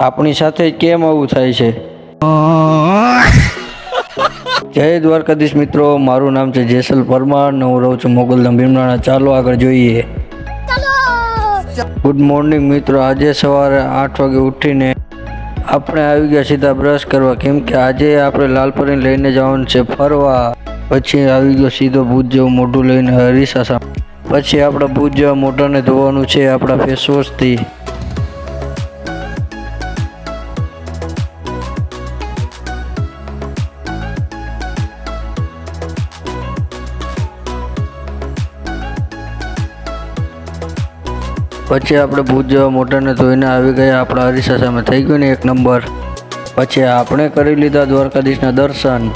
આપણી સાથે કેમ આવું થાય છે? જય દ્વારકાધીશ મિત્રો, મારું નામ છે જેસલ પરમાર ને હું રહું છું મોગલધામ ભીમરાણા. ચાલો આગળ જોઈએ. ગુડ મોર્નિંગ મિત્રો. આજે સવારે 8 વાગે ઉઠીને આપણે આવી ગયા સીધા બ્રશ કરવા, કેમ કે આજે આપણે લાલપરીને લઈને જવાનું છે ફરવા. પછી આવી ગયો સીધો ભૂત જેવું મોઢું લઈને હરીસા સામે. પછી આપણા ભૂત જેવા મોઢાને ધોવાનું છે આપણા ફેસવોશથી. પછી આપણે ભૂત જેવા મોઢાને ધોઈને આવી ગયા આપણા અરીસા સામે. થઈ ગયું ને 1 નંબર. પછી આપણે કરી લીધા દ્વારકાધીશના દર્શન.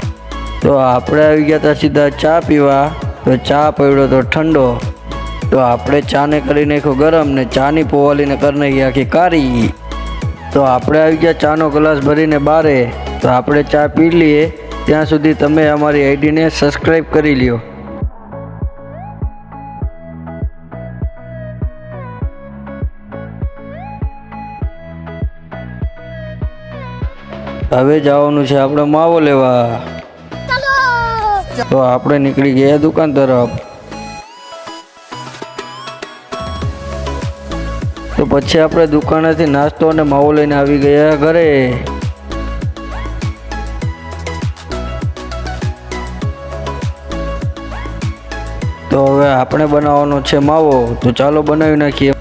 તો આપણે આવી ગયા હતા સીધા ચા પીવા. તો ચા પડ્યો તો ઠંડો, તો આપણે ચાને કરી નાખ્યો ગરમ ને ચાની પોવાલીને કરી નાખી આખી કારી. તો આપણે આવી ગયા ચાનો ગ્લાસ ભરીને બારે. તો આપણે ચા પી લઈએ ત્યાં સુધી તમે અમારી આઈડીને સબસ્ક્રાઈબ કરી લ્યો. હવે જવાનું છે આપણે માવો લેવા. તો આપણે નીકળી ગયા દુકાન તરફ. તો પછી આપણે દુકાનેથી નાસ્તો અને માવો લઈને આવી ગયા ઘરે. તો હવે આપણે બનાવવાનો છે માવો. તો ચાલો બનાવી નાખીએ.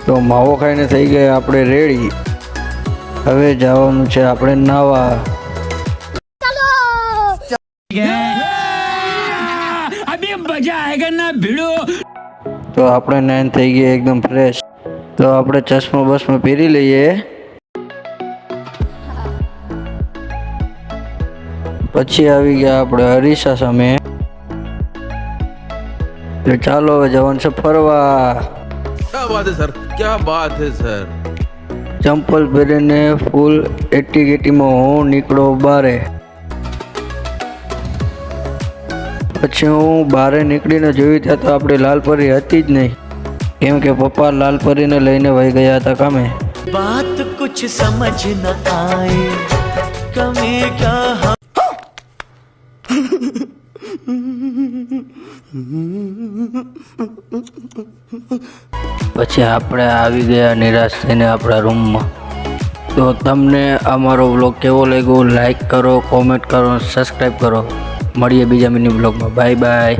તો માવો ખાઈને થઈ ગયા આપણે રેડી. હવે જવાનું છે આપણે નાવા. તો આપણે નાઈન થઈ ગયા એકદમ ફ્રેશ. તો આપણે ચશ્મા બસમાં પહેરી લઈએ. પછી આવી ગયા આપણે હરીસા સામે. તો ચાલો હવે જવાનું છે ફરવા. क्या बात है सर, क्या बात है सर. ચંપલ પહેરીને ફૂલ એટીમાં હું નીકળો બારે. પછી હું બારે નીકળીને જોયું ત્યાં તો આપણી લાલપરી હતી જ નહીં, કેમ કે પપ્પા લાલપરીને લઈને વહી ગયા હતા કામે. बात कुछ समझ न आए कमी क्या. પછી આપણે આવી ગયા નિરાશ થઈને આપણા રૂમમાં. તો તમને અમારો વ્લોગ કેવો લાગ્યો લાઈક કરો, કોમેન્ટ કરો, સબસ્ક્રાઈબ કરો. મળીએ બીજા મિની વ્લોગમાં. Bye bye.